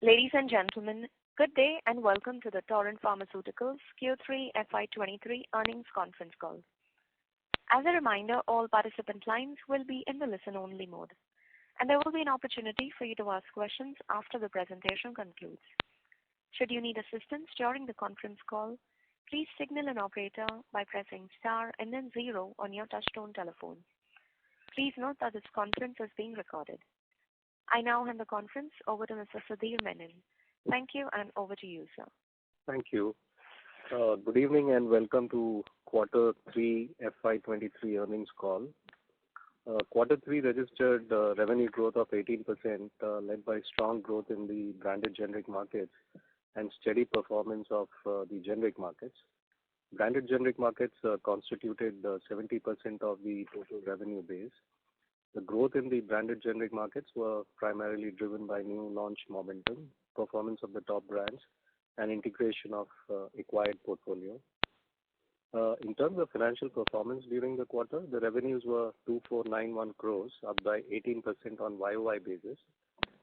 Ladies and gentlemen, good day and welcome to the Torrent Pharmaceuticals Q3 FY23 earnings conference call. As a reminder, all participant lines will be in the listen-only mode, and there will be an opportunity for you to ask questions after the presentation concludes. Should you need assistance during the conference call, please signal an operator by pressing star and then 0 on your touchtone telephone. Please note that this conference is being recorded. I now hand the conference over to Mr. Sudhir Menon. Thank you, and over to you, sir. Thank you. Good evening and welcome to Quarter 3 FY23 earnings call. Quarter 3 registered revenue growth of 18%, led by strong growth in the branded generic markets and steady performance of the generic markets. Branded generic markets constituted 70% of the total revenue base. The growth in the branded generic markets were primarily driven by new launch momentum, performance of the top brands, and integration of acquired portfolio. In terms of financial performance during the quarter, the revenues were 2491 crores, up by 18% on YOY basis.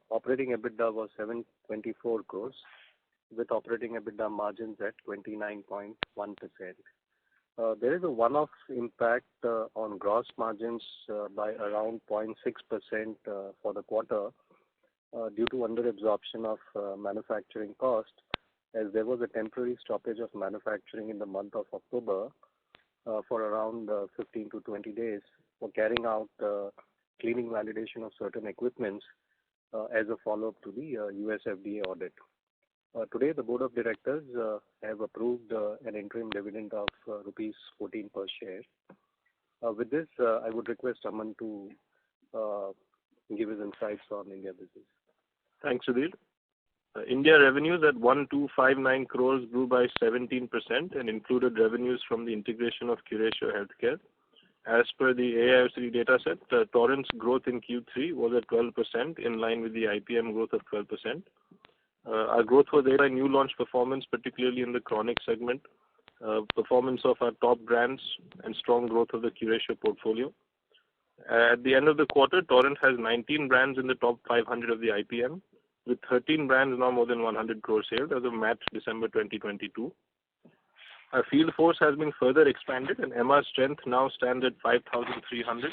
Operating EBITDA was 724 crores, with operating EBITDA margins at 29.1%. There is a one-off impact on gross margins by around 0.6% for the quarter due to under-absorption of manufacturing cost, as there was a temporary stoppage of manufacturing in the month of October for around 15 to 20 days for carrying out cleaning validation of certain equipments as a follow-up to the US FDA audit. Today, the Board of Directors have approved an interim dividend of rupees 14 per share. With this, I would request Aman to give his insights on India business. Thanks, Sudhir. India revenues at 1259 crores grew by 17% and included revenues from the integration of Curatio Healthcare. As per the AIOCD dataset, Torrent's growth in Q3 was at 12%, in line with the IPM growth of 12%. Our growth was aided by new launch performance, particularly in the chronic segment, performance of our top brands, and strong growth of the Curatio portfolio. At the end of the quarter, Torrent has 19 brands in the top 500 of the IPM, with 13 brands now more than 100 crore sales as of March December 2022. Our field force has been further expanded, and MR strength now stands at 5,300.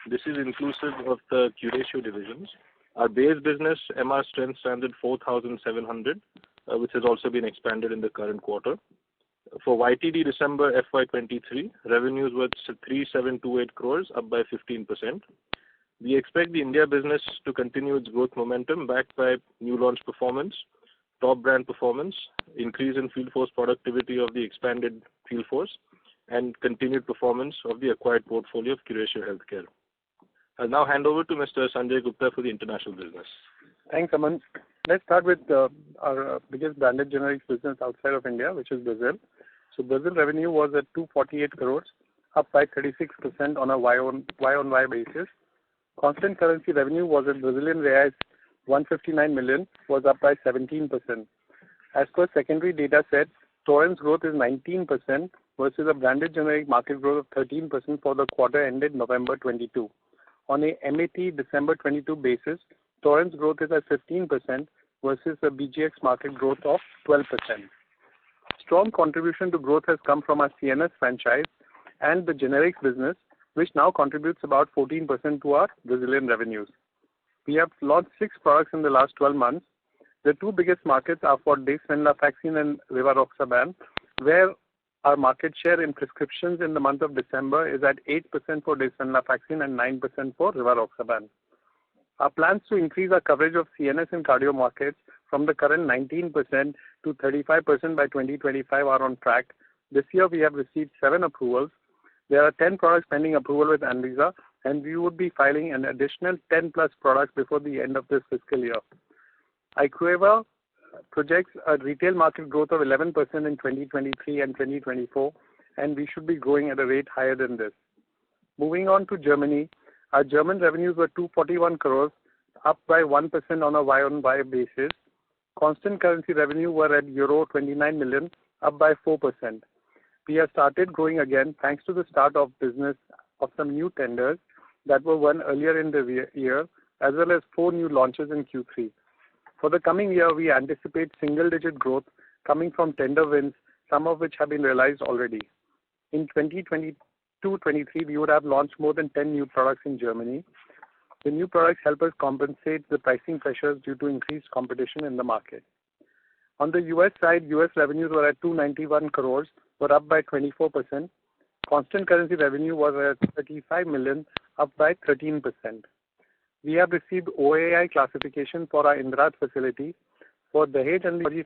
This is inclusive of the Curatio divisions. Our base business MR strength stands at 4,700, which has also been expanded in the current quarter. For YTD December FY23, revenues were 3728 crores, up by 15%. We expect the India business to continue its growth momentum backed by new launch performance, top brand performance, increase in field force productivity of the expanded field force, and continued performance of the acquired portfolio of Curatio Healthcare. I'll now hand over to Mr. Sanjay Gupta for the international business. Thanks, Aman. Let's start with our biggest branded generics business outside of India, which is Brazil. So Brazil revenue was at 248 crores, up by 36% on a Y-on-Y basis. Constant currency revenue was at Brazilian reais 159 million, was up by 17%. As per secondary data set, Torrent's growth is 19% versus a branded generic market growth of 13% for the quarter ended November 22. On a MAT December 22 basis, Torrent's growth is at 15% versus the BGX market growth of 12%. Strong contribution to growth has come from our CNS franchise and the generics business, which now contributes about 14% to our Brazilian revenues. We have launched 6 products in the last 12 months. The 2 biggest markets are for desvenlafaxine and rivaroxaban, where our market share in prescriptions in the month of December is at 8% for desvenlafaxine and 9% for rivaroxaban. Our plans to increase our coverage of CNS and cardio markets from the current 19% to 35% by 2025 are on track. This year we have received 7 approvals. There are 10 products pending approval with Anvisa, and we would be filing an additional 10 plus products before the end of this fiscal year. IQVIA projects a retail market growth of 11% in 2023 and 2024, and we should be growing at a rate higher than this. Moving on to Germany, our German revenues were 241 crores, up by 1% on a Y-on-Y basis. Constant currency revenue were at euro 29 million, up by 4%. We have started growing again thanks to the start of business of some new tenders that were won earlier in the year, as well as 4 new launches in Q3. For the coming year, we anticipate single-digit growth coming from tender wins, some of which have been realized already. In 2022-23, we would have launched more than 10 new products in Germany. The new products help us compensate the pricing pressures due to increased competition in the market. On the US side, US revenues were at 291 crores, were up by 24%. Constant currency revenue was at 35 million, up by 13%. We have received OAI classification for our Indrad facility. For the Dahej and Lodi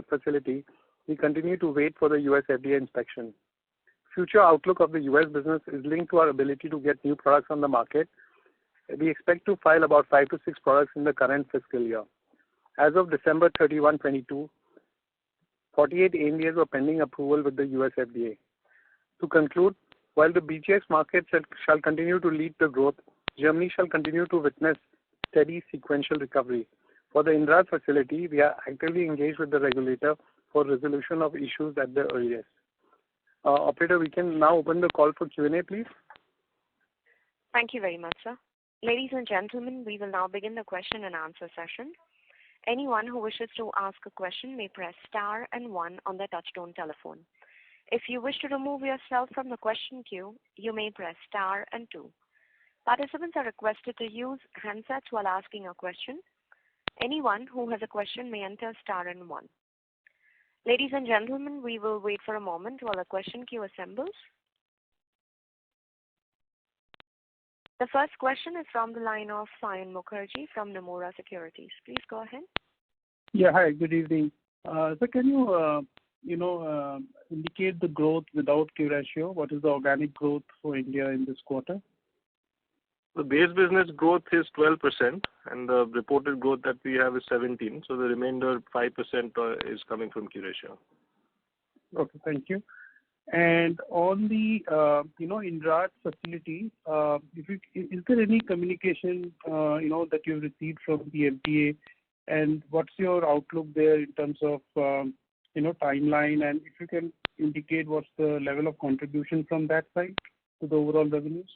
facility, we continue to wait for the US FDA inspection. Future outlook of the US business is linked to our ability to get new products on the market. We expect to file about 5 to 6 products in the current fiscal year. As of December 31, 22, 48 ANDAs were pending approval with the US FDA. To conclude, while the BGX market shall continue to lead the growth, Germany shall continue to witness steady sequential recovery. For the Indrad facility, we are actively engaged with the regulator for resolution of issues at the earliest. Operator, we can now open the call for Q&A, please. Thank you very much, sir. Ladies and gentlemen, we will now begin the question and answer session. Anyone who wishes to ask a question may press star and 1 on their touchtone telephone. If you wish to remove yourself from the question queue, you may press star and 2. Participants are requested to use handsets while asking a question. Anyone who has a question may enter star and 1. Ladies and gentlemen, we will wait for a moment while the question queue assembles. The first question is from the line of Sayan Mukherjee from Nomura Securities. Please go ahead. Yeah, hi, good evening. So can you, indicate the growth without Curatio? What is the organic growth for India in this quarter? The base business growth is 12%, and the reported growth that we have is 17%. So the remainder 5% is coming from Curatio. Okay, thank you. And on the, Indrad facility, is there any communication, that you've received from the FDA, and what's your outlook there in terms of, timeline, and if you can indicate what's the level of contribution from that side to the overall revenues?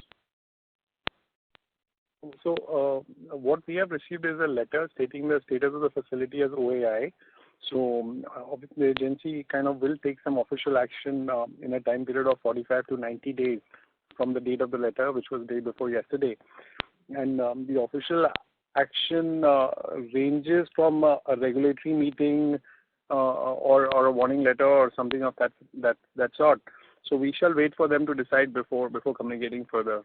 So what we have received is a letter stating the status of the facility as OAI. So obviously the agency kind of will take some official action in a time period of 45 to 90 days from the date of the letter, which was the day before yesterday. And the official action ranges from a regulatory meeting or a warning letter or something of that sort. So we shall wait for them to decide before communicating further.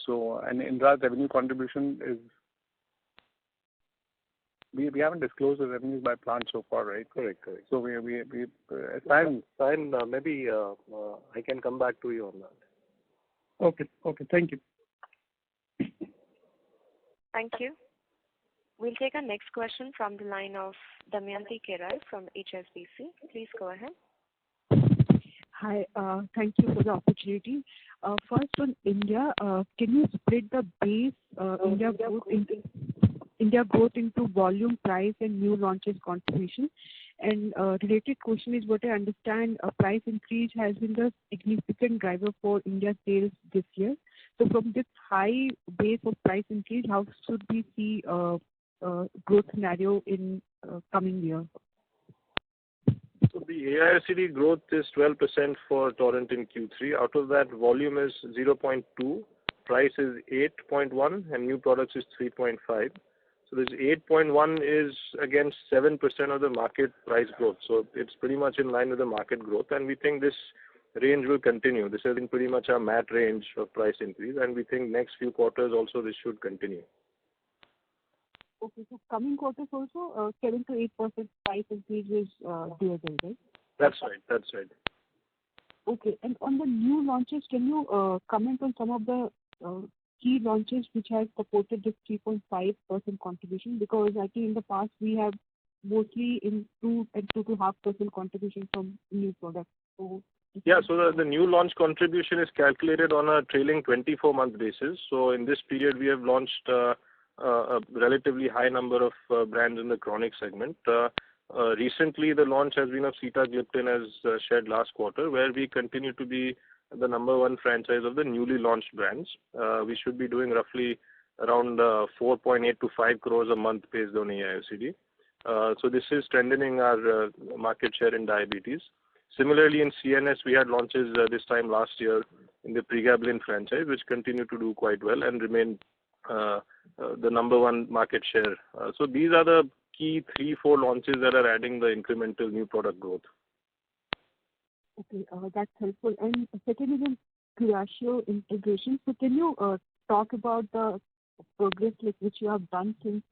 So, and Indra's revenue contribution is, we haven't disclosed the revenues by plant so far, right? Correct. So Fine, maybe I can come back to you on that. Okay, thank you. Thank you. We'll take our next question from the line of Damayanti Kerai from HSBC. Please go ahead. Hi, thank you for the opportunity. First on India, can you split the base India growth into volume, price, and new launches contribution? And related question is, what I understand, a price increase has been the significant driver for India sales this year. So from this high base of price increase, how should we see growth scenario in coming year? So the AIOCD growth is 12% for Torrent in Q3. Out of that, volume is 0.2, price is 8.1, and new products is 3.5. So this 8.1 is against 7% of the market price growth. So it's pretty much in line with the market growth, and we think this range will continue. This has been pretty much our MAT range of price increase, and we think next few quarters also this should continue. Okay, so coming quarters also 7 to 8% price increase is doable, right? That's right. Okay, and on the new launches, can you comment on some of the key launches which have supported this 3.5% contribution? Because I think in the past we have mostly in 2 and 2.5% contribution from new products. So the new launch contribution is calculated on a trailing 24-month basis. So in this period, we have launched a relatively high number of brands in the chronic segment. Recently, the launch has been of Sitagliptin, as shared last quarter, where we continue to be the number one franchise of the newly launched brands. We should be doing roughly around 4.8 to 5 crores a month based on AIOCD. So this is strengthening our market share in diabetes. Similarly, in CNS, we had launches this time last year in the pregabalin franchise, which continue to do quite well and remain the number one market share. So these are the key 3-4 launches that are adding the incremental new product growth. Okay, that's helpful. And second is on Curatio integration. So can you talk about the progress which you have done since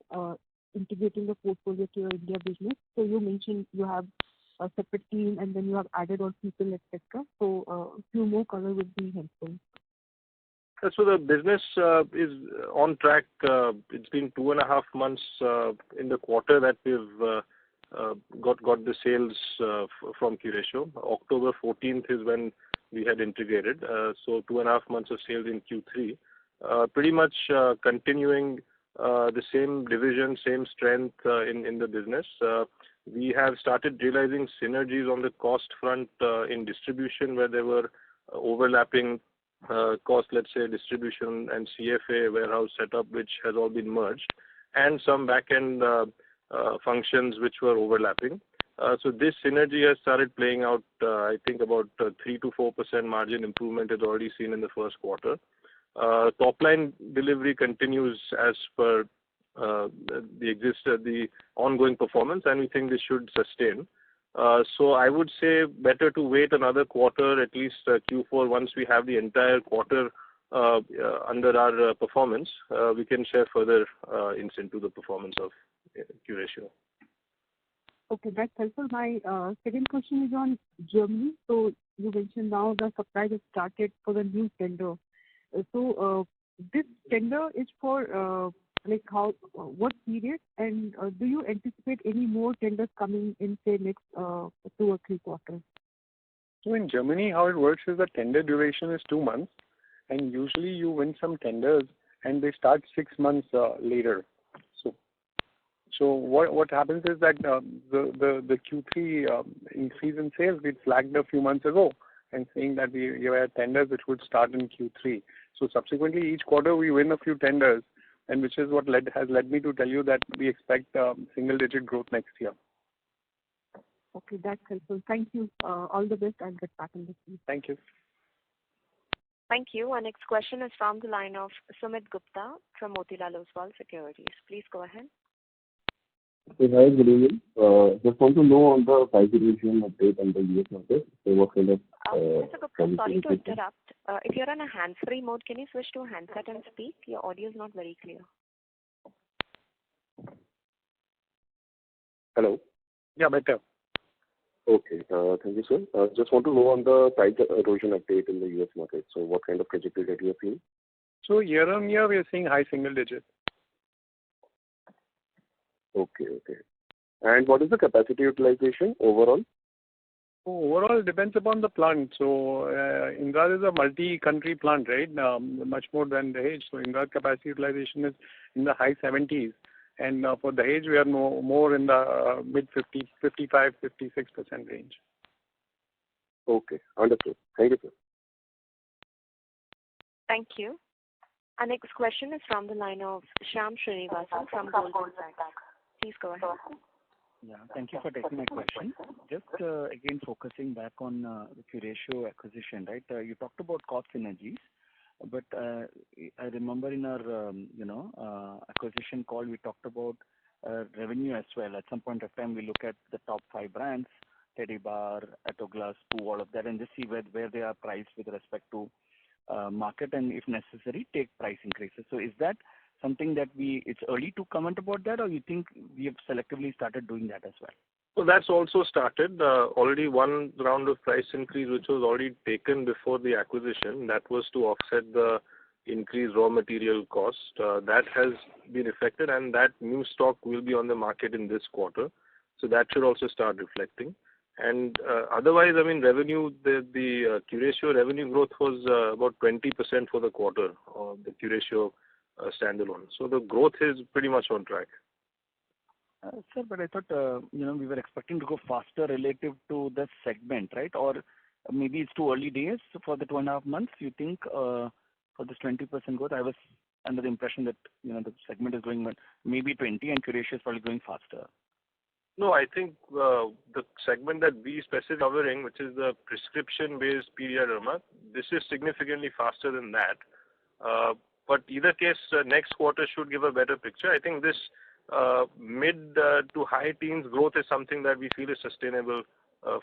integrating the portfolio to your India business? So you mentioned you have a separate team and then you have added on people, etc. So a few more color would be helpful. So the business is on track. It's been 2.5 months in the quarter that we've got the sales from Curatio. October 14th is when we had integrated. So 2.5 months of sales in Q3. Pretty much continuing the same division, same strength in the business. We have started realizing synergies on the cost front in distribution where there were overlapping cost, let's say distribution and CFA warehouse setup, which has all been merged, and some back-end functions which were overlapping. So this synergy has started playing out. I think about 3 to 4% margin improvement is already seen in the first quarter. Top line delivery continues as per the ongoing performance, and we think this should sustain. So I would say better to wait another quarter, at least Q4, once we have the entire quarter under our performance. We can share further insight into the performance of Curatio. Okay, that's helpful. My second question is on Germany. So you mentioned now the supply has started for the new tender. So this tender is for what period, and do you anticipate any more tenders coming in, say, next 2 or 3 quarters? So in Germany, how it works is the tender duration is 2 months, and usually you win some tenders and they start 6 months later. So what happens is that the Q3 increase in sales we flagged a few months ago and saying that we had tenders which would start in Q3. So subsequently, each quarter we win a few tenders, and which is what has led me to tell you that we expect single-digit growth next year. Okay, that's helpful. Thank you. All the best. I'll get back in the queue. Thank you. Thank you. Our next question is from the line of Sumit Gupta from Motilal Oswal Securities. Please go ahead. Hey, hi, good evening. Just want to know on the price erosion update on the US market. So what kind of... Mr. Gupta, sorry to interrupt. If you're on a hands-free mode, can you switch to a handset and speak? Your audio is not very clear. Hello? Yeah, better. Okay, thank you, sir. Just want to know on the price erosion update in the US market. So what kind of trajectory that you are seeing? So year on year, we are seeing high single digit. Okay. And what is the capacity utilization overall? Overall, it depends upon the plant. So Indra is a multi-country plant, right? Much more than Dahej. So Indra capacity utilization is in the high 70s. And for Dahej, we are more in the mid-50, 55, 56% range. Okay, understood. Thank you, sir. Thank you. Our next question is from the line of Shyam Srinivasan from Goldman Sachs. Please go ahead. Yeah, thank you for taking my question. Just again focusing back on the Curatio acquisition, right? You talked about cost synergies, but I remember in our acquisition call we talked about revenue as well. At some point of time, we look at the top 5 brands, Teddy Bar, Atoglas, Poo, all of that, and just see where they are priced with respect to market, and if necessary, take price increases. So is that something that it's early to comment about that, or you think we have selectively started doing that as well? So that's also started. Already one round of price increase, which was already taken before the acquisition, that was to offset the increased raw material cost. That has been effected, and that new stock will be on the market in this quarter. So that should also start reflecting. And otherwise, I mean, revenue, the Curatio revenue growth was about 20% for the quarter, the Curatio standalone. So the growth is pretty much on track. Sir, but I thought we were expecting to go faster relative to the segment, right? Or maybe it's too early days for the 2.5 months. You think for this 20% growth? I was under the impression that the segment is going maybe 20 and Curatio is probably going faster. No, I think the segment that we specifically covering, which is the prescription-based PDRMA, this is significantly faster than that. But either case, next quarter should give a better picture. I think this mid to high teens growth is something that we feel is sustainable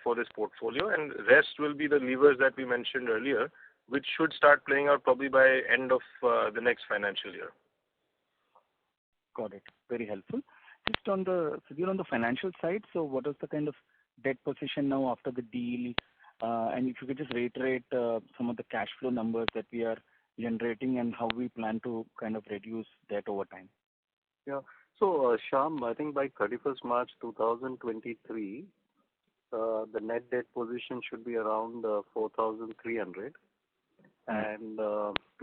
for this portfolio, and rest will be the levers that we mentioned earlier, which should start playing out probably by end of the next financial year. Got it. Very helpful. Just on the financial side, so what is the kind of debt position now after the deal? And if you could just reiterate some of the cash flow numbers that we are generating and how we plan to kind of reduce debt over time. Yeah. So, Shyam, I think by 31st March 2023, the net debt position should be around 4,300. And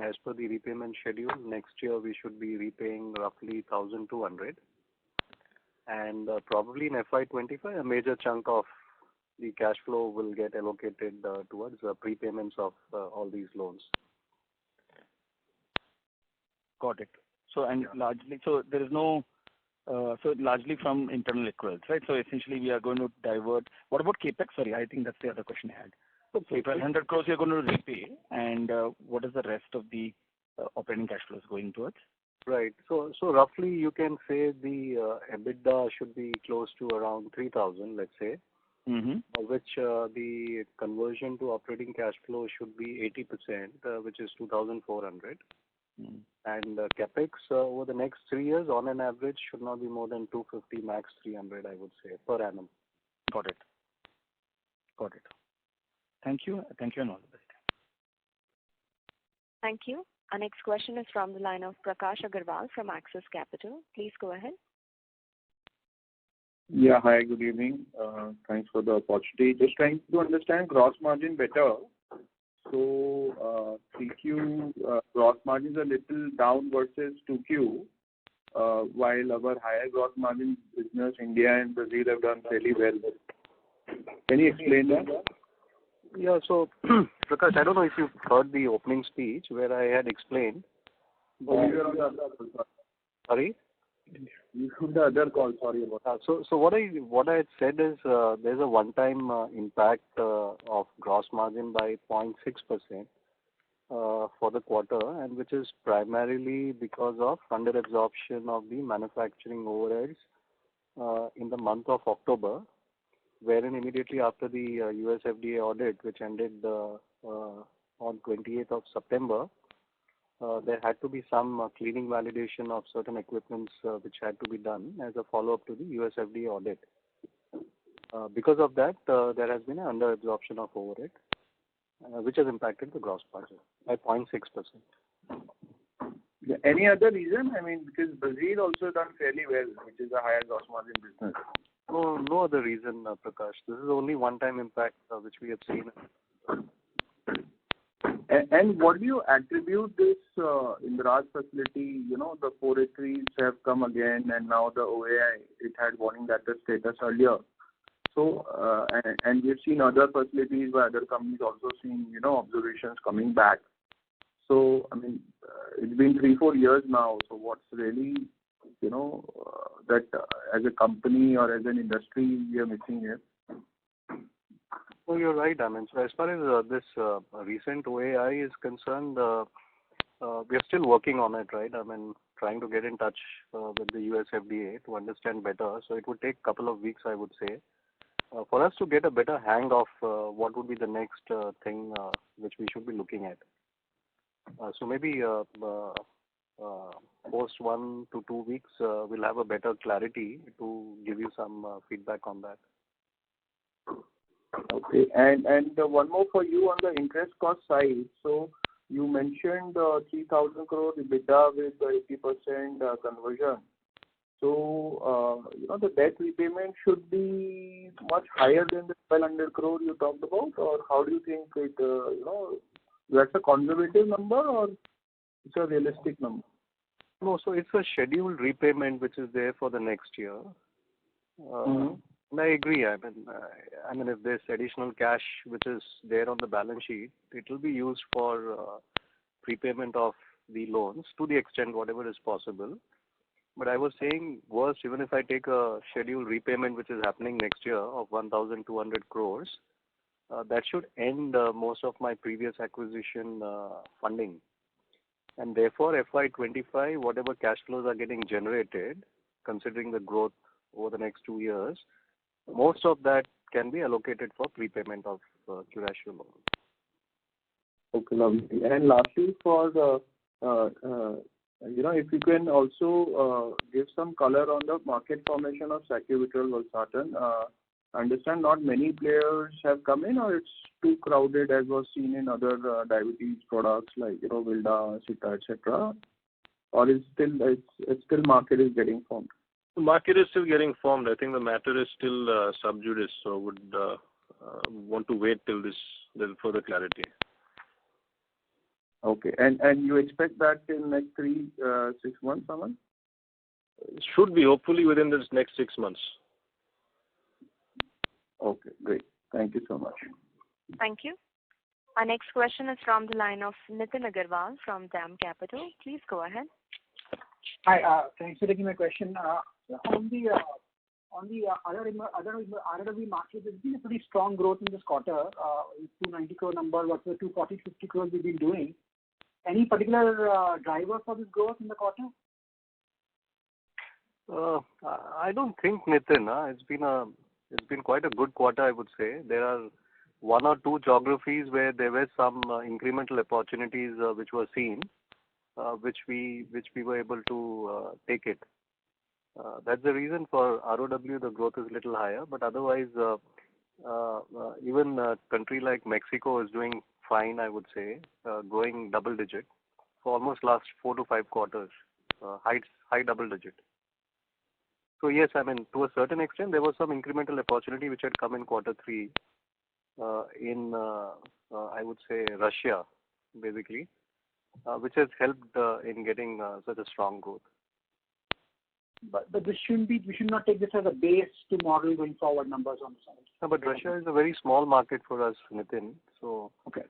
as per the repayment schedule, next year we should be repaying roughly 1,200. And probably in FY25, a major chunk of the cash flow will get allocated towards prepayments of all these loans. Got it. So, and largely, so there is no, so largely from internal accruals, right? So essentially we are going to divert. What about CapEx? Sorry, I think that's the other question I had. So 1,200 crores you're going to repay, and what is the rest of the operating cash flows going towards? Right. So roughly you can say the EBITDA should be close to around 3,000, let's say, of which the conversion to operating cash flow should be 80%, which is 2,400. And capex over the next 3 years, on an average, should not be more than 250, max 300, I would say, per annum. Got it. Got it. Thank you. Thank you and all the best. Thank you. Our next question is from the line of Prakash Agarwal from Axis Capital. Please go ahead. Yeah, hi, good evening. Thanks for the opportunity. Just trying to understand gross margin better. So, 3Q gross margins are little down versus 2Q, while our higher gross margin business, India and Brazil, have done fairly well. Can you explain that? Yeah, so Prakash, I don't know if you've heard the opening speech where I had explained. Oh, you were on the other call. Sorry? You were on the other call, sorry about that. So what I had said is there's a one-time impact of gross margin by 0.6% for the quarter, and which is primarily because of under-absorption of the manufacturing overheads in the month of October, wherein immediately after the US FDA audit, which ended on 28th of September, there had to be some cleaning validation of certain equipments which had to be done as a follow-up to the US FDA audit. Because of that, there has been an under-absorption of overhead, which has impacted the gross margin by 0.6%. Any other reason? I mean, because Brazil also done fairly well, which is a higher gross margin business. No other reason, Prakash. This is only one-time impact which we have seen. And what do you attribute this in the Raj facility? You know, the 483s have come again, and now the OAI, it had warning letter status earlier. So, and we've seen other facilities by other companies also seeing, you know, observations coming back. So, I mean, it's been 3-4 years now. So, what's really, you know, that as a company or as an industry we are missing here? Well, you're right, I mean, so as far as this recent OAI is concerned, we are still working on it, right? I mean, trying to get in touch with the US FDA to understand better. So it would take a couple of weeks, I would say, for us to get a better hang of what would be the next thing which we should be looking at. So maybe post 1 to 2 weeks, we'll have a better clarity to give you some feedback on that. Okay, and one more for you on the interest cost side. So you mentioned 3,000 crore EBITDA with 80% conversion. So you know, the debt repayment should be much higher than the 1,200 crore you talked about, or how do you think it? You know, that's a conservative number or it's a realistic number? No, so it's a scheduled repayment which is there for the next year. And I agree. I mean, if there's additional cash which is there on the balance sheet, it will be used for prepayment of the loans to the extent whatever is possible. But I was saying, worst, even if I take a scheduled repayment which is happening next year of 1,200 crores, that should end most of my previous acquisition funding. And therefore, FY25, whatever cash flows are getting generated, considering the growth over the next 2 years, most of that can be allocated for prepayment of Curatio loan. Okay, lovely. And lastly, for the, if you can also give some color on the market formation of sacubitril/valsartan. I understand not many players have come in, or it's too crowded as was seen in other diabetes products like Vilda, Sita, etc. Or it's still market is getting formed. The market is still getting formed. I think the matter is still sub judice, so would want to wait till there's further clarity. Okay, and you expect that in next 6 months, Aman? Should be hopefully within this next 6 months. Okay, great. Thank you so much. Thank you. Our next question is from the line of Nitin Agarwal from DAM Capital. Please go ahead. Hi, thanks for taking my question. On the other ROW market, there's been a pretty strong growth in this quarter. 290 crore number versus 240, 50 crores we've been doing. Any particular driver for this growth in the quarter? I don't think, Nitin. It's been quite a good quarter, I would say. There are 1 or 2 geographies where there were some incremental opportunities which were seen, which we were able to take it. That's the reason for ROW the growth is a little higher, but otherwise even a country like Mexico is doing fine, I would say, growing double digit for almost last 4 to 5 quarters, high double digit. So yes, I mean, to a certain extent, there was some incremental opportunity which had come in quarter 3 in, I would say, Russia, basically, which has helped in getting such a strong growth. But this we should not take this as a base to model going forward numbers on the side. No, but Russia is a very small market for us, Nitin. So okay.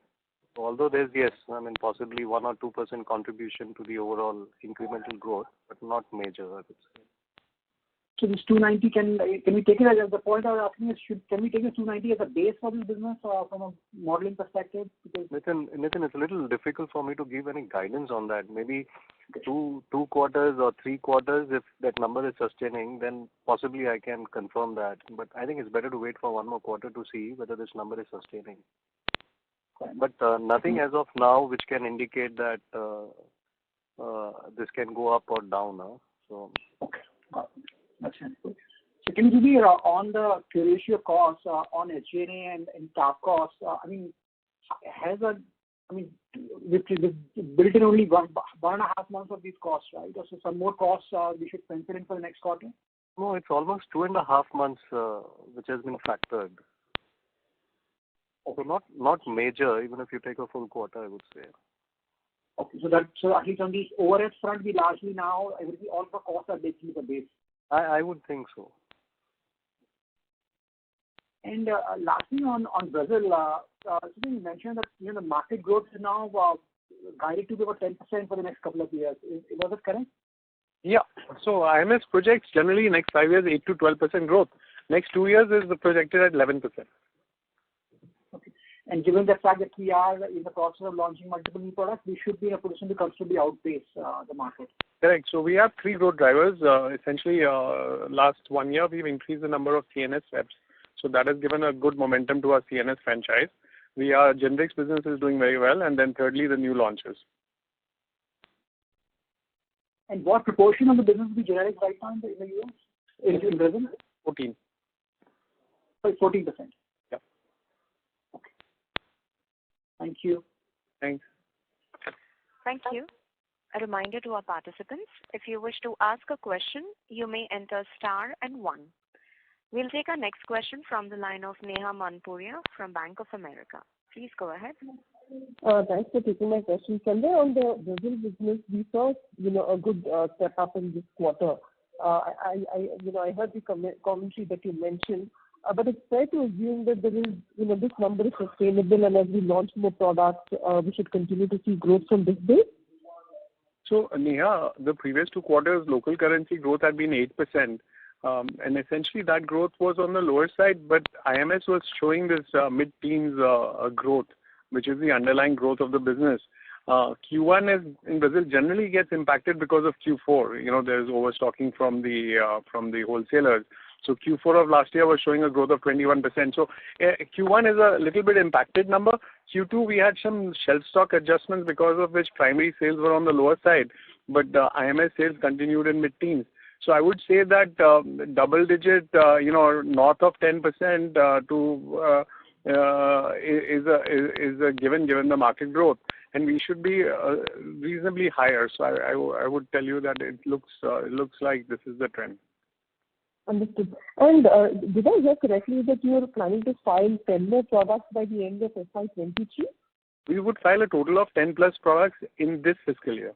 Although there's, yes, I mean, possibly 1 or 2% contribution to the overall incremental growth, but not major, I would say. So this 290, can we take it as the point I was asking is, can we take this 290 as a base for this business from a modeling perspective? Because Nitin, it's a little difficult for me to give any guidance on that. Maybe two quarters or 3 quarters, if that number is sustaining, then possibly I can confirm that. But I think it's better to wait for 1 more quarter to see whether this number is sustaining. But nothing as of now which can indicate that this can go up or down. So okay. That's helpful. So can you give me on the Curatio costs on SG&A and staff costs? I mean, we've built in only 1.5 months of these costs, right? So some more costs we should pencil in for the next quarter? No, it's almost 2.5 months which has been factored. So not major, even if you take a full quarter, I would say. Okay, so at least on the overhead front, we largely now all the costs are basically the base. I would think so. And lastly, on Brazil, you mentioned that the market growth is now guided to be about 10% for the next couple of years. Was that correct? Yeah. So IMS projects generally next 5 years 8 to 12% growth. Next 2 years is projected at 11%. Okay. And given the fact that we are in the process of launching multiple new products, we should be in a position to comfortably outpace the market. Correct. So we have 3 growth drivers. Essentially, last 1 year, we've increased the number of CNS reps. So that has given a good momentum to our CNS franchise. Our generics business is doing very well. And then thirdly, the new launches. And what proportion of the business will be generic right now in the US? In Brazil? 14. Sorry, 14%. Yeah. Okay. Thank you. Thanks. Thank you. A reminder to our participants, if you wish to ask a question, you may enter star and 1. We'll take our next question from the line of Neha Manpuria from Bank of America. Please go ahead. Thanks for taking my question. Sanjay, on the Brazil business, we saw a good step up in this quarter. I heard the commentary that you mentioned, but it's fair to assume that there is this number is sustainable, and as we launch more products, we should continue to see growth from this base. So, Neha, the previous 2 quarters, local currency growth had been 8%. And essentially that growth was on the lower side, but IMS was showing this mid-teens growth, which is the underlying growth of the business. Q1 in Brazil generally gets impacted because of Q4. There's overstocking from the wholesalers. So Q4 of last year was showing a growth of 21%. So Q1 is a little bit impacted number. Q2 we had some shelf stock adjustments because of which primary sales were on the lower side, but IMS sales continued in mid-teens. So I would say that double digit, north of 10% is a given the market growth, and we should be reasonably higher. So I would tell you that it looks like this is the trend. Understood. And did I hear correctly that you are planning to file 10 more products by the end of FY23? We would file a total of 10 plus products in this fiscal year.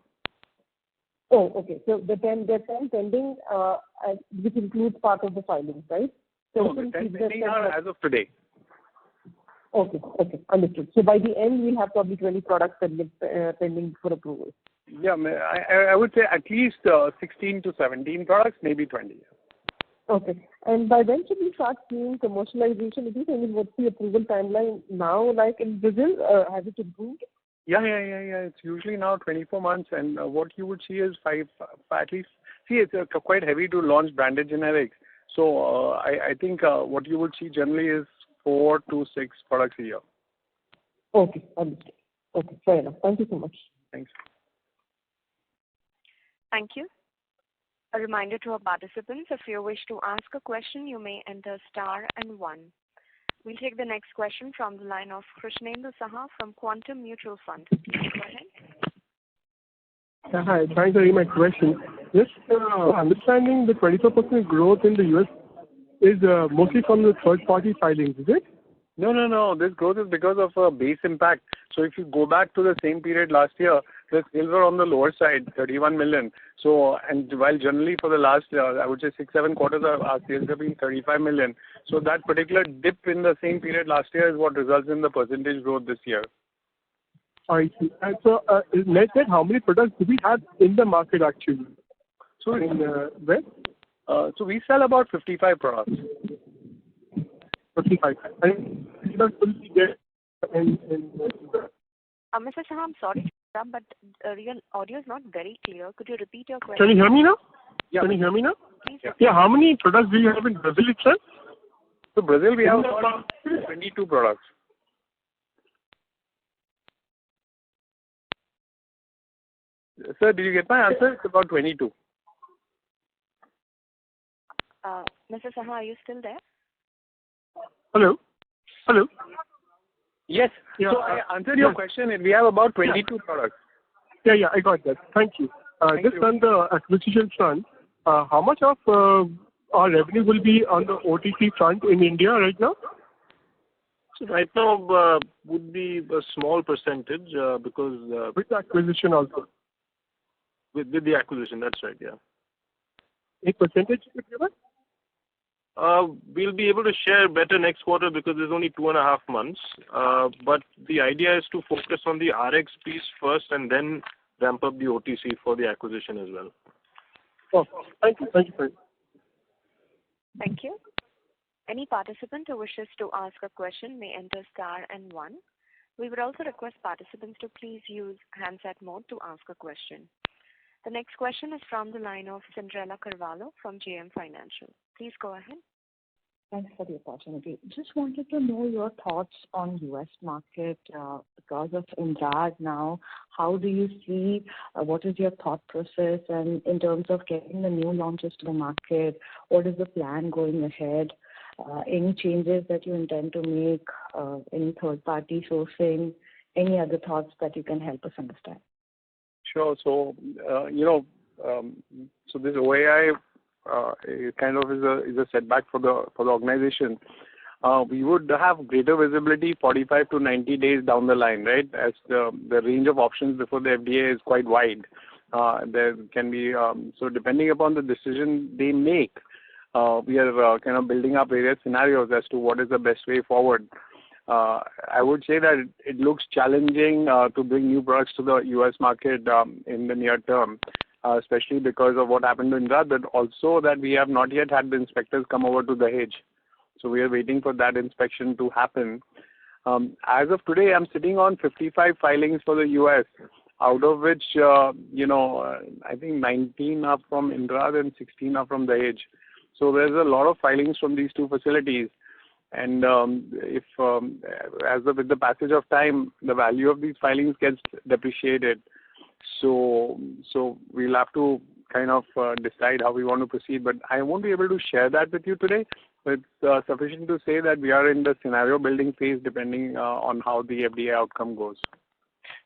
Oh, okay. So the 10 pending, which includes part of the filings, right? So the 10 pending are as of today. Okay, understood. So by the end, we'll have probably 20 products pending for approval. Yeah, I would say at least 16 to 17 products, maybe 20. Okay. And by when should we start seeing commercialization? What's the approval timeline now, like in Brazil? Has it improved? Yeah. It's usually now 24 months, and what you would see is at least. See, it's quite heavy to launch branded generics. So I think what you would see generally is 4 to 6 products a year. Okay, understood. Okay, fair enough. Thank you so much. Thanks. Thank you. A reminder to our participants, if you wish to ask a question, you may enter star and 1. We'll take the next question from the line of Krishnendu Saha from Quantum Mutual Fund. Please go ahead. Hi, thanks for taking my question. Just understanding the 24% growth in the US is mostly from the third-party filings, is it? No. This growth is because of a base impact. So if you go back to the same period last year, the sales were on the lower side, 31 million. So, and while generally for the last, I would say 6-7 quarters, our sales have been 35 million. So that particular dip in the same period last year is what results in the percentage growth this year. I see. And so, let's say how many products do we have in the market actually? So in where? So we sell about 55 products. 55. And you don't fully get in Mr. Saha, I'm sorry, but real audio is not very clear. Could you repeat your question? Can you hear me now? Yeah. Can you hear me now? Please. Yeah. How many products do you have in Brazil itself? So Brazil, we have about 22 products. Sir, did you get my answer? It's about 22. Mr. Saha, are you still there? Hello? Yes. Yeah, so I answered your question, and we have about 22 products. Yeah, I got that. Thank you. Just on the acquisition front, how much of our revenue will be on the OTC front in India right now? So right now would be a small percentage because with the acquisition also. With the acquisition, that's right. Yeah. Any percentage you could give us? We'll be able to share better next quarter because there's only 2.5 months. But the idea is to focus on the RX piece first and then ramp up the OTC for the acquisition as well. Oh, thank you. Thank you. Thank you. Any participant who wishes to ask a question may enter star and 1. We would also request participants to please use handset mode to ask a question. The next question is from the line of Cinderella Carvalho from JM Financial. Please go ahead. Thanks for the opportunity. Just wanted to know your thoughts on U.S. market because of Indrad now. How do you see, what is your thought process and in terms of getting the new launches to the market? What is the plan going ahead? Any changes that you intend to make? Any third-party sourcing? Any other thoughts that you can help us understand? Sure. So, so this OAI kind of is a setback for the organization. We would have greater visibility 45 to 90 days down the line, right? As the range of options before the FDA is quite wide. There can be so depending upon the decision they make, we are kind of building up various scenarios as to what is the best way forward. I would say that it looks challenging to bring new products to the US market in the near term, especially because of what happened to Indrad, but also that we have not yet had the inspectors come over to Dahej. So we are waiting for that inspection to happen. As of today, I'm sitting on 55 filings for the US, out of which, I think 19 are from Indrad and 16 are from Dahej. So there's a lot of filings from these two facilities. And with the passage of time, the value of these filings gets depreciated. So we'll have to kind of decide how we want to proceed. But I won't be able to share that with you today. It's sufficient to say that we are in the scenario building phase, depending on how the FDA outcome goes.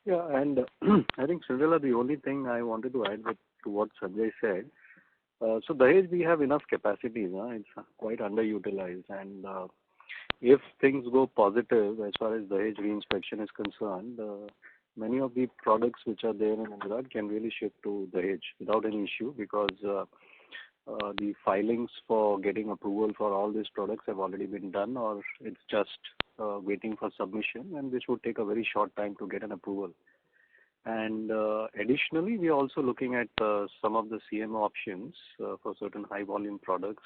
Yeah, and I think, Cinderella, the only thing I wanted to add to what Sanjay said. So Dahej, we have enough capacities. It's quite underutilized, and if things go positive as far as Dahej reinspection is concerned, many of the products which are there in Indrad can really ship to Dahej without any issue, because the filings for getting approval for all these products have already been done, or it's just waiting for submission, and this would take a very short time to get an approval. And additionally, we are also looking at some of the CMO options for certain high volume products,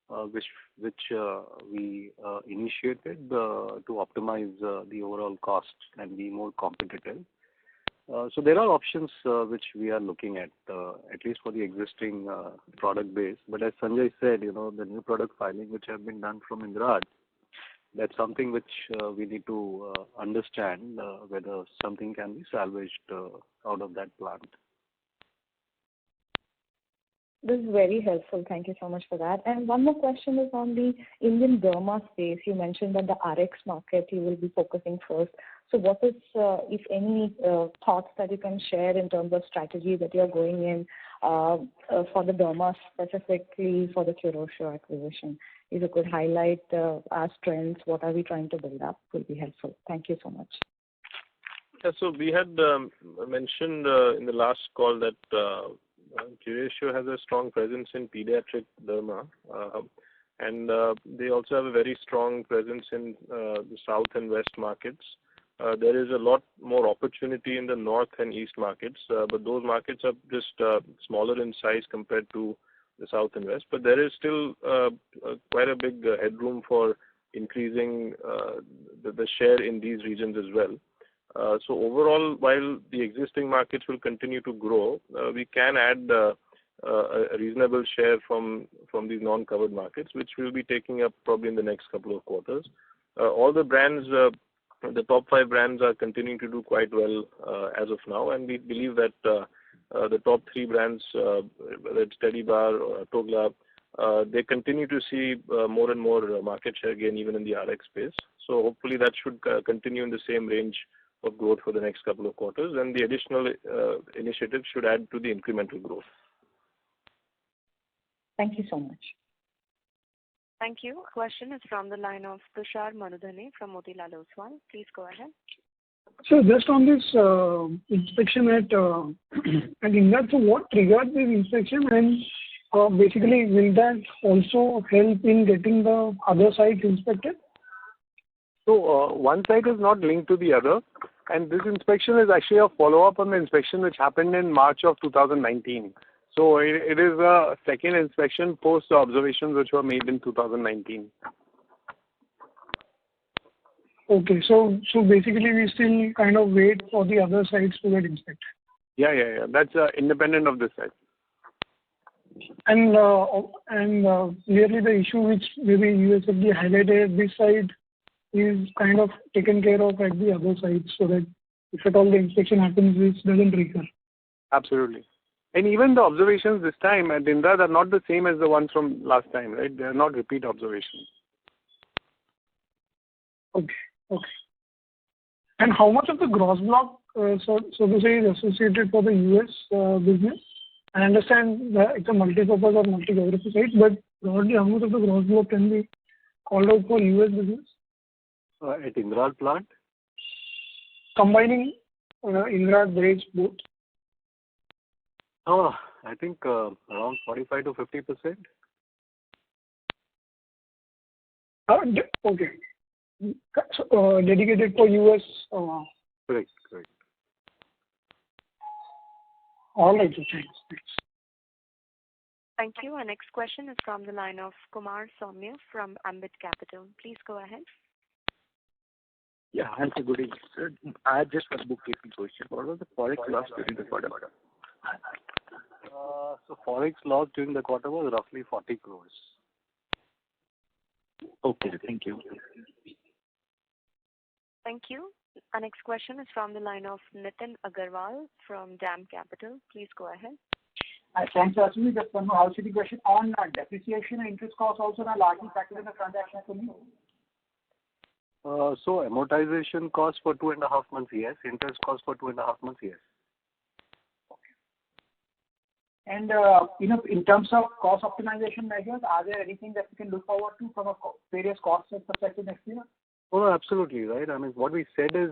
which we initiated to optimize the overall cost and be more competitive. So there are options which we are looking at least for the existing product base. But as Sanjay said, the new product filing which have been done from Indrad, that's something which we need to understand whether something can be salvaged out of that plant. This is very helpful. Thank you so much for that. And one more question is on the Indian derma space. You mentioned that the RX market you will be focusing first. So what is, if any, thoughts that you can share in terms of strategy that you are going in for the derma, specifically for the Curatio acquisition? If you could highlight our strengths, what are we trying to build up, will be helpful. Thank you so much. Yeah, so we had mentioned in the last call that Curatio has a strong presence in pediatric derma, and they also have a very strong presence in the south and west markets. There is a lot more opportunity in the north and east markets, but those markets are just smaller in size compared to the south and west. But there is still quite a big headroom for increasing the share in these regions as well. So overall, while the existing markets will continue to grow, we can add a reasonable share from these non-covered markets, which we'll be taking up probably in the next couple of quarters. All the brands, the top 5 brands, are continuing to do quite well as of now, and we believe that the top 3 brands, whether it's Teddy Bar or Togla, they continue to see more and more market share gain even in the RX space. So hopefully that should continue in the same range of growth for the next couple of quarters, and the additional initiatives should add to the incremental growth. Thank you so much. Thank you. Question is from the line of Tushar Manudhane from Motilal Oswal. Please go ahead. So just on this inspection at Indrad, so what triggered this inspection, and basically will that also help in getting the other sites inspected? So one site is not linked to the other, and this inspection is actually a follow-up on the inspection which happened in March of 2019. So it is a second inspection post the observations which were made in 2019. Okay, so basically we still kind of wait for the other sites to get inspected. Yeah. That's independent of this site. And clearly the issue which maybe USFDA highlighted, this site is kind of taken care of at the other sites, so that if at all the inspection happens, this doesn't recur. Absolutely. And even the observations this time at Indrad are not the same as the ones from last time, right? They are not repeat observations. Okay. And how much of the gross block, so to say, is associated for the US business? I understand that it's a multi-purpose or multi-geography site, but broadly, how much of the gross block can be called out for US business? At Indrad plant? Combining Indrad, Dahej, both? I think around 45 to 50%. Okay. Dedicated for US. Correct. All right. Thanks. Thank you. Our next question is from the line of Kumar Saumya from Ambit Capital. Please go ahead. Yeah, hi, sir. Good evening, sir. I had just one bookkeeping question. What was the forex loss during the quarter? So forex loss during the quarter was roughly 40 crores. Okay, thank you. Thank you. Our next question is from the line of Nitin Agarwal from DAM Capital. Please go ahead. Thanks, Ashwini. Just one more housekeeping question on depreciation and interest costs also are largely factored in the transaction for you. So amortization cost for 2.5 months, yes. Interest cost for 2.5 months, yes. And in terms of cost optimization measures, are there anything that we can look forward to from a various cost perspective next year? Oh, absolutely, right. I mean, what we said is,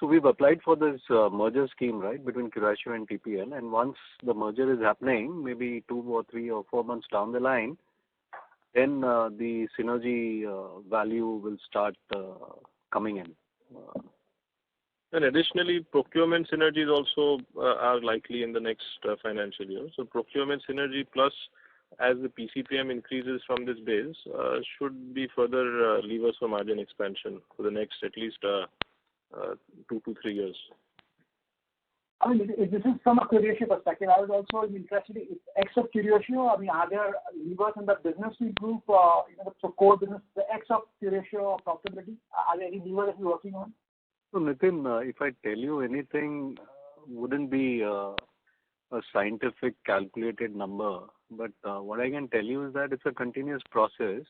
so we've applied for this merger scheme, right, between Curatio and TPL, and once the merger is happening, maybe 2 or 3 or 4 months down the line, then the synergy value will start coming in. And additionally, procurement synergies also are likely in the next financial year. So procurement synergy plus as the PCPM increases from this base should be further levers for margin expansion for the next at least 2 to 3 years. I mean, this is from a Curatio perspective. I was also interested in X of Curatio. I mean, are there levers in the business we group, the core business, the X of Curatio profitability? Are there any levers that you're working on? So Nitin, if I tell you anything, wouldn't be a scientific calculated number. But what I can tell you is that it's a continuous process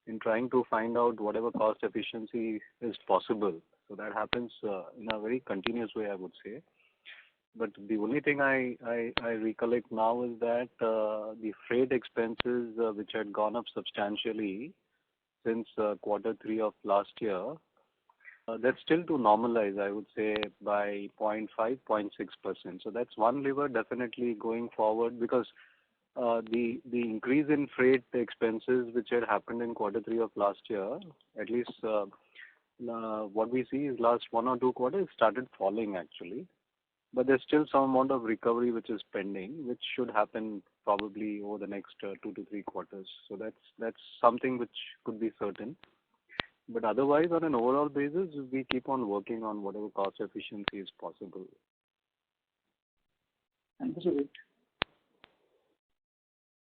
in trying to find out whatever cost efficiency is possible. So that happens in a very continuous way, I would say. But the only thing I recollect now is that the freight expenses, which had gone up substantially since quarter 3 of last year, that's still to normalize, I would say, by 0.5, 0.6%. So that's one lever definitely going forward because the increase in freight expenses which had happened in quarter 3 of last year, at least what we see is last 1 or 2 quarters started falling actually. But there's still some amount of recovery which is pending, which should happen probably over the next 2 to 3 quarters. So that's something which could be certain. But otherwise, on an overall basis, we keep on working on whatever cost efficiency is possible.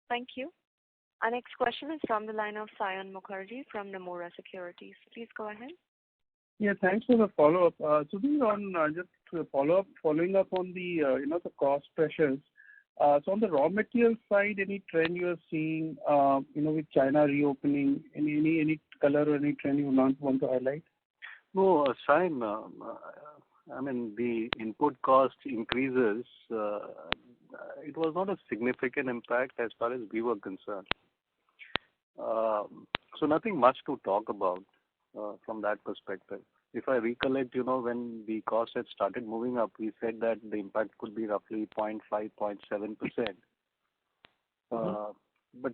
Thank you. Our next question is from the line of Sayan Mukherjee from Nomura Securities. Please go ahead. Yeah, thanks for the follow-up. So being on just following up on the the cost pressures. So on the raw material side, any trend you are seeing with China reopening? Any color or any trend you want to highlight? No, Sayan, I mean the input cost increases. It was not a significant impact as far as we were concerned. So nothing much to talk about from that perspective. If I recollect, when the cost had started moving up, we said that the impact could be roughly 0.5, 0.7%. But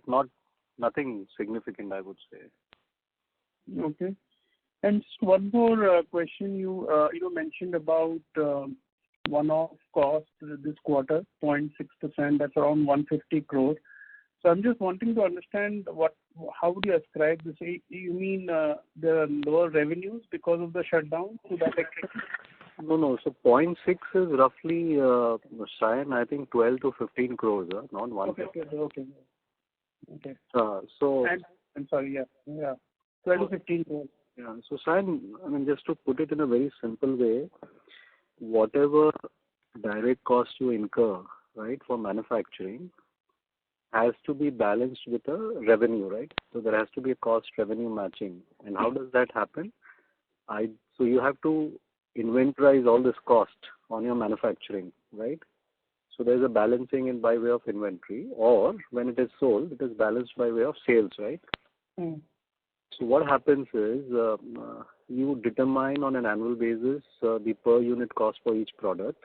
nothing significant, I would say. Okay. And just one more question. You mentioned about one-off cost this quarter, 0.6%. That's around 150 crores. So I'm just wanting to understand how would you ascribe this? You mean there are lower revenues because of the shutdown to that extent? No. So 0.6 is roughly, Sayan, I think 12 to 15 crores, not 150. Okay. So I'm sorry, yeah. 12 to 15 crores. Yeah. So Sayan, I mean, just to put it in a very simple way, whatever direct cost you incur, right, for manufacturing, has to be balanced with a revenue, right? So there has to be a cost revenue matching. And how does that happen? So you have to inventorize all this cost on your manufacturing, right? So there's a balancing in by way of inventory, or when it is sold, it is balanced by way of sales, right? So what happens is you determine on an annual basis the per unit cost for each product.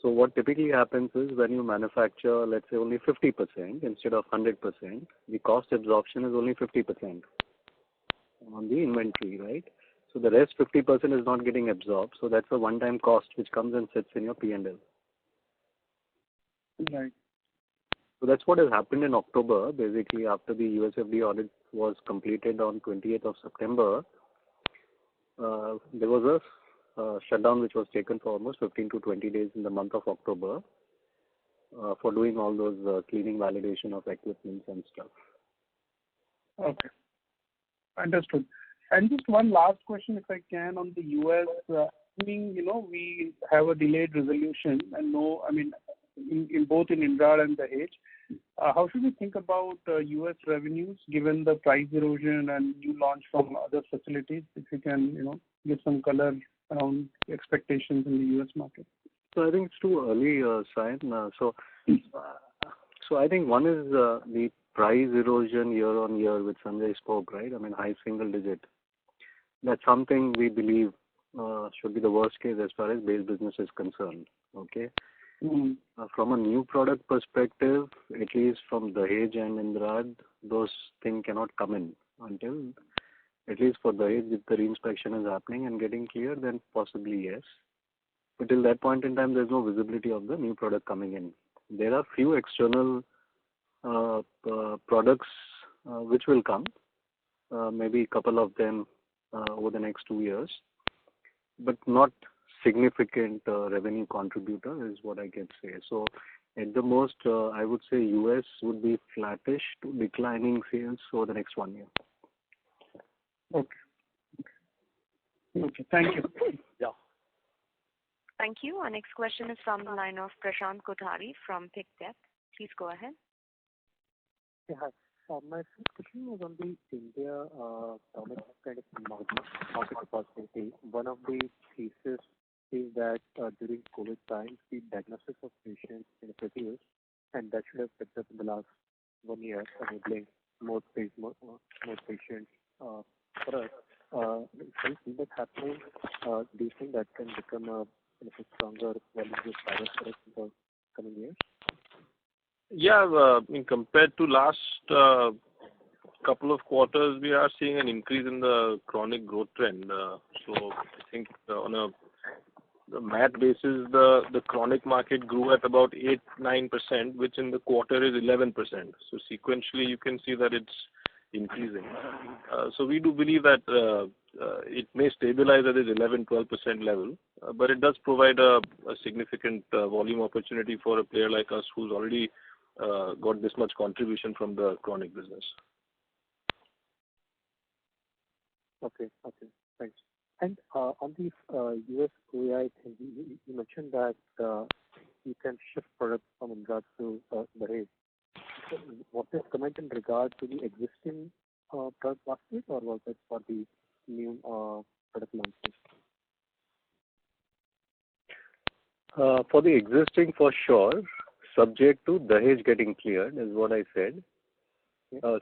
So what typically happens is when you manufacture, let's say, only 50% instead of 100%, the cost absorption is only 50%. on the inventory, right? So the rest 50% is not getting absorbed. So that's a one-time cost which comes and sits in your P&L. Right. So that's what has happened in October. Basically, after the USFDA audit was completed on 28th of September, there was a shutdown which was taken for almost 15 to 20 days in the month of October for doing all those cleaning validation of equipment and stuff. Okay. Understood. And just one last question, if I can, on the U.S. We have a delayed resolution and in both in Indrad and Dahej. How should we think about U.S. revenues given the price erosion and new launch from other facilities? If you can, give some color around expectations in the U.S. market. So I think it's too early, Sayan. So I think one is the price erosion year on year, which Sanjay spoke, right? I mean, high single digit. That's something we believe should be the worst case as far as base business is concerned. Okay. From a new product perspective, at least from Dahej and Indrad, those things cannot come in until, at least for Dahej, if the reinspection is happening and getting clear, then possibly yes. But till that point in time, there's no visibility of the new product coming in. There are few external products which will come, maybe a couple of them over the next 2 years, but not significant revenue contributor is what I can say. So at the most, I would say US would be flattish to declining sales over the next 1 year. Okay. Thank you. Yeah. Thank you. Our next question is from the line of Prashant Kothari from PicDev. Please go ahead. Yeah, hi. My first question was on the India kind of market opportunity. One of the thesis is that during COVID times, the diagnosis of patients reduced, and that should have picked up in the last 1 year, enabling more patients for us. If you see that happening, do you think that can become a stronger volume of virus for us in the coming years? Yeah, compared to last couple of quarters, we are seeing an increase in the chronic growth trend. So I think on the MAT basis, the chronic market grew at about 8-9%, which in the quarter is 11%. So sequentially, you can see that it's increasing. So we do believe that it may stabilize at this 11-12% level, but it does provide a significant volume opportunity for a player like us who's already got this much contribution from the chronic business. Okay, thanks. And on the US OAI thing, you mentioned that you can shift products from Indrad to Dahej. So what is comment in regard to the existing product basket, or was it for the new product launches? For the existing, for sure, subject to Dahej getting cleared, is what I said.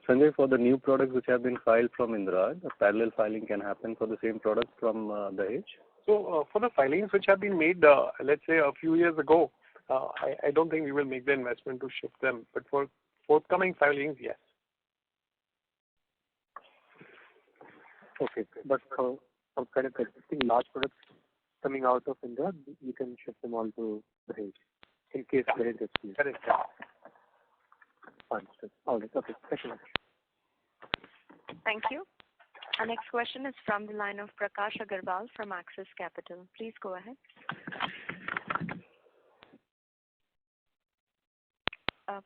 Sanjay, for the new products which have been filed from Indrad, a parallel filing can happen for the same product from Dahej. So for the filings which have been made, let's say a few years ago, I don't think we will make the investment to shift them. But for forthcoming filings, yes. Okay, but for some kind of existing large products coming out of Indrad, you can shift them all to Dahej in case Dahej gets cleared. Correct. Understood. All right. Okay. Thank you much. Thank you. Our next question is from the line of Prakash Agarwal from Axis Capital. Please go ahead.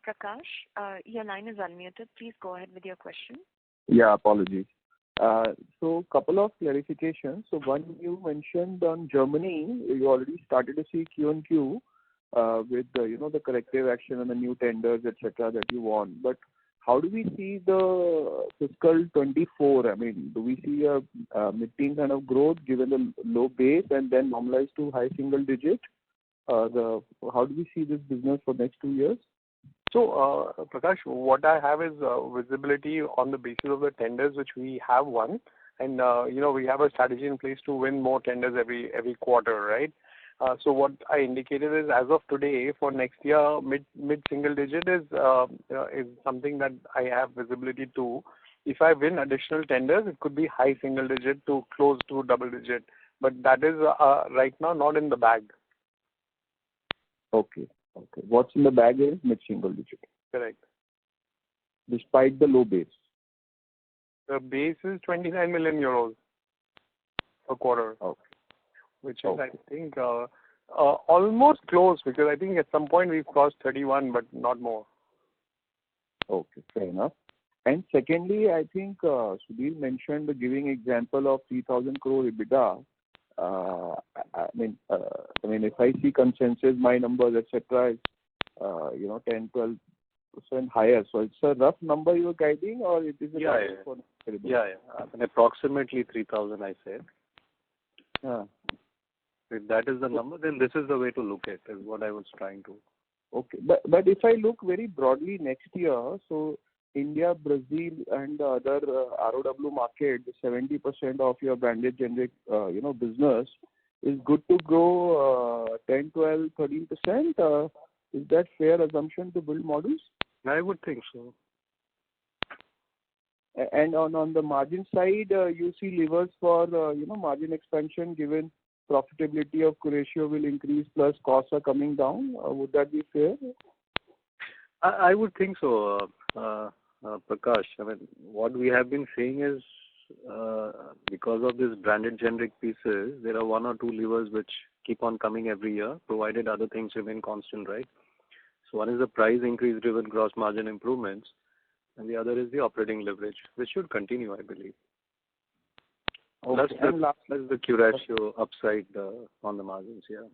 Prakash, your line is unmuted. Please go ahead with your question. Yeah, apologies. So couple of clarifications. So one, you mentioned on Germany, you already started to see Q&Q with the corrective action and the new tenders, etc., that you won. But how do we see the fiscal 24? I mean, do we see a mid-teen kind of growth given the low base and then normalize to high single digit? How do we see this business for next 2 years? So, Prakash, what I have is visibility on the basis of the tenders which we have won, and we have a strategy in place to win more tenders every quarter, right? So what I indicated is, as of today, for next year, mid single digit is something that I have visibility to. if I win additional tenders, it could be high single digit to close to double digit. But that is right now not in the bag. Okay. What's in the bag is mid-single digit. Correct. Despite the low base. The base is 29 million euros per quarter. Okay. Which is, I think, almost close, because I think at some point we've crossed 31, but not more. Okay, fair enough. And secondly, I think Sudhir mentioned the giving example of 3,000 crore EBITDA. I mean, if I see consensus, my numbers, etc., is 10-12% higher. So it's a rough number you're guiding, or it is approximately 3,000, I said. Yeah. If that is the number, then this is the way to look at it, is what I was trying to. Okay, but if I look very broadly next year, so India, Brazil, and the other ROW market, 70% of your branded generic, business is good to grow 10, 12, 13%. Is that fair assumption to build models? I would think so. And on the margin side, you see levers for margin expansion, given profitability of Curatio will increase plus costs are coming down. Would that be fair? I would think so, Prakash. I mean, what we have been saying is because of this branded generic pieces, there are one or two levers which keep on coming every year, provided other things remain constant, right? So one is the price increase driven gross margin improvements, and the other is the operating leverage, which should continue, I believe. Okay. Plus the Curatio upside on the margins, Yeah,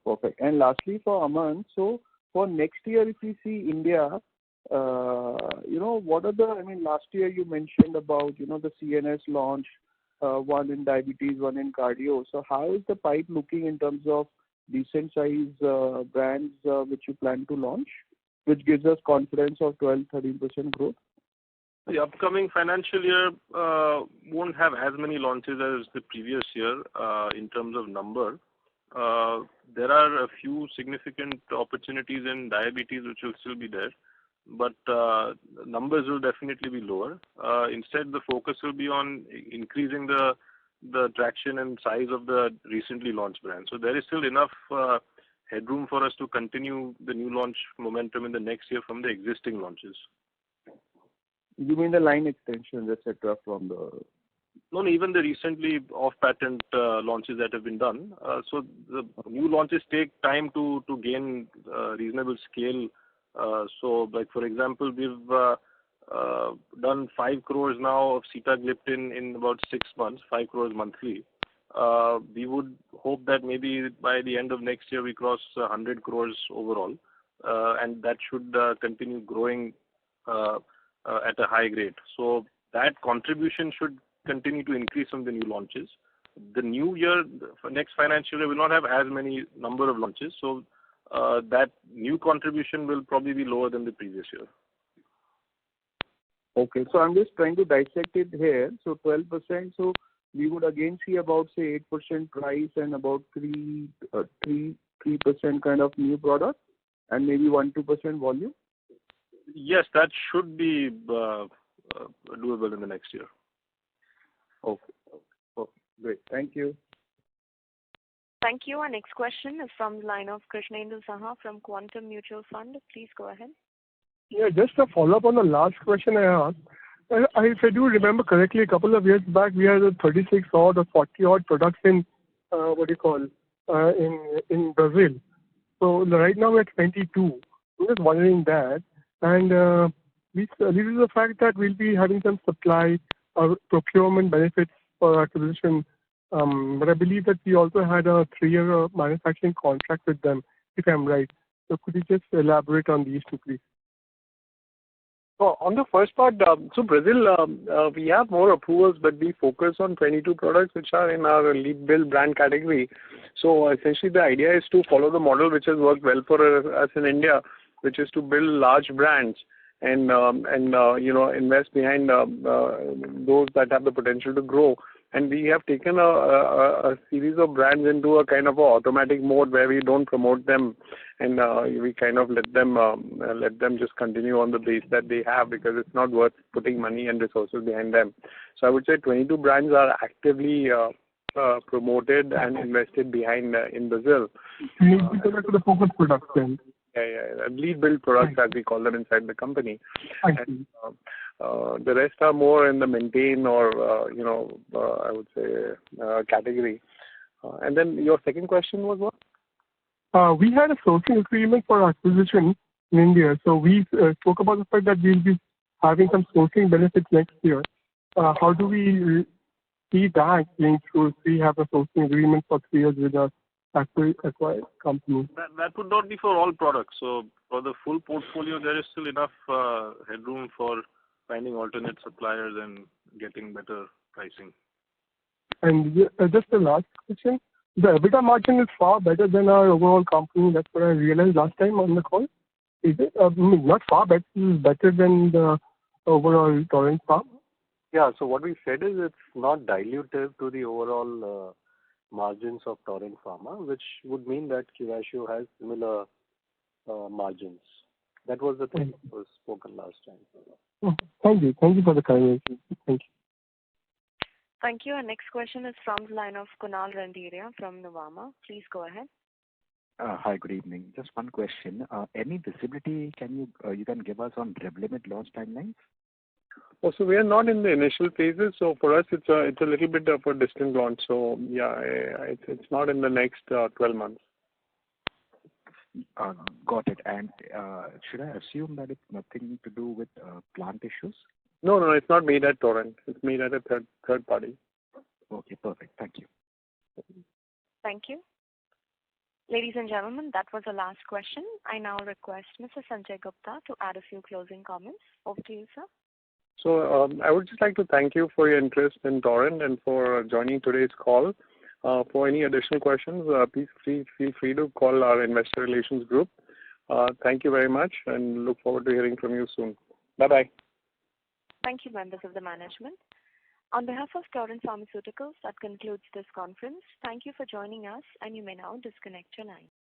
perfect. And lastly, for Aman, so for next year, if we see India, what are last year you mentioned about, the CNS launch, one in diabetes, one in cardio. So how is the pipe looking in terms of decent size brands which you plan to launch, which gives us confidence of 12-13% growth? The upcoming financial year won't have as many launches as the previous year in terms of number. There are a few significant opportunities in diabetes which will still be there, but numbers will definitely be lower. Instead, the focus will be on increasing the traction and size of the recently launched brands. So there is still enough headroom for us to continue the new launch momentum in the next year from the existing launches. You mean the line extensions, etc., from the... No, even the recently off-patent launches that have been done. So the new launches take time to gain reasonable scale. So, like for example, we've done 5 crores now of sitagliptin in about 6 months, 5 crores monthly. We would hope that maybe by the end of next year we cross 100 crores overall, and that should continue growing at a high rate. So that contribution should continue to increase from the new launches. The new year, for next financial year, will not have as many number of launches, so that new contribution will probably be lower than the previous year. Okay, so I'm just trying to dissect it here. So 12%, so we would again see about, say, 8% price and about 3% kind of new product, and maybe 1-2% volume? Yes, that should be doable in the next year. Okay, great. Thank you. Thank you. Our next question is from the line of Krishnendu Saha from Quantum Mutual Fund. Please go ahead. Yeah, just a follow-up on the last question I asked. If I do remember correctly, a couple of years back, we had 36 odd or 40 odd products in, in Brazil. So right now we're at 22. I'm just wondering that. And this is the fact that we'll be having some supply or procurement benefits for acquisition. But I believe that we also had a 3-year manufacturing contract with them, if I'm right. So could you just elaborate on these two, please? So on the first part, so Brazil, we have more approvals, but we focus on 22 products which are in our lead build brand category. So essentially the idea is to follow the model which has worked well for us in India, which is to build large brands and invest behind those that have the potential to grow. And we have taken a series of brands into a kind of a automatic mode where we don't promote them, and we kind of let them just continue on the base that they have, because it's not worth putting money and resources behind them. So I would say 22 brands are actively promoted and invested behind in Brazil. You go back to the focus products then. Yeah. Lead build products, as we call them inside the company. And, the rest are more in the maintain or, I would say, category. And then your second question was what? We had a sourcing agreement for acquisition in India. So we spoke about the fact that we'll be having some sourcing benefits next year. How do we see that being through if we have a sourcing agreement for 3 years with a acquired company? That would not be for all products. So for the full portfolio, there is still enough headroom for finding alternate suppliers and getting better pricing. And just the last question. The EBITDA margin is far better than our overall company. That's what I realized last time on the call. Is it not far better, better than the overall Torrent Farm? Yeah, so what we said is it's not dilutive to the overall margins of Torrent Pharma, which would mean that Curatio has similar margins. That was the thing that was spoken last time. Thank you. Thank you for the clarification. Thank you. Thank you. Our next question is from the line of Kunal Randeria from Nuvama. Please go ahead. Hi, good evening. Just one question. Any visibility you can give us on Revlimid launch timelines? Oh, so we are not in the initial phases. So for us, it's a little bit of a distant launch. So yeah, it's not in the next 12 months. Got it. And should I assume that it's nothing to do with plant issues? No, it's not made at Torrent. It's made at a third party. Okay, perfect. Thank you. Thank you. Ladies and gentlemen, that was the last question. I now request Mr. Sanjay Gupta to add a few closing comments. Over to you, sir. So I would just like to thank you for your interest in Torrent and for joining today's call. For any additional questions, please feel free to call our investor relations group. Thank you very much and look forward to hearing from you soon. Bye-bye. Thank you, members of the management. On behalf of Torrent Pharmaceuticals, that concludes this conference. Thank you for joining us, and you may now disconnect your line.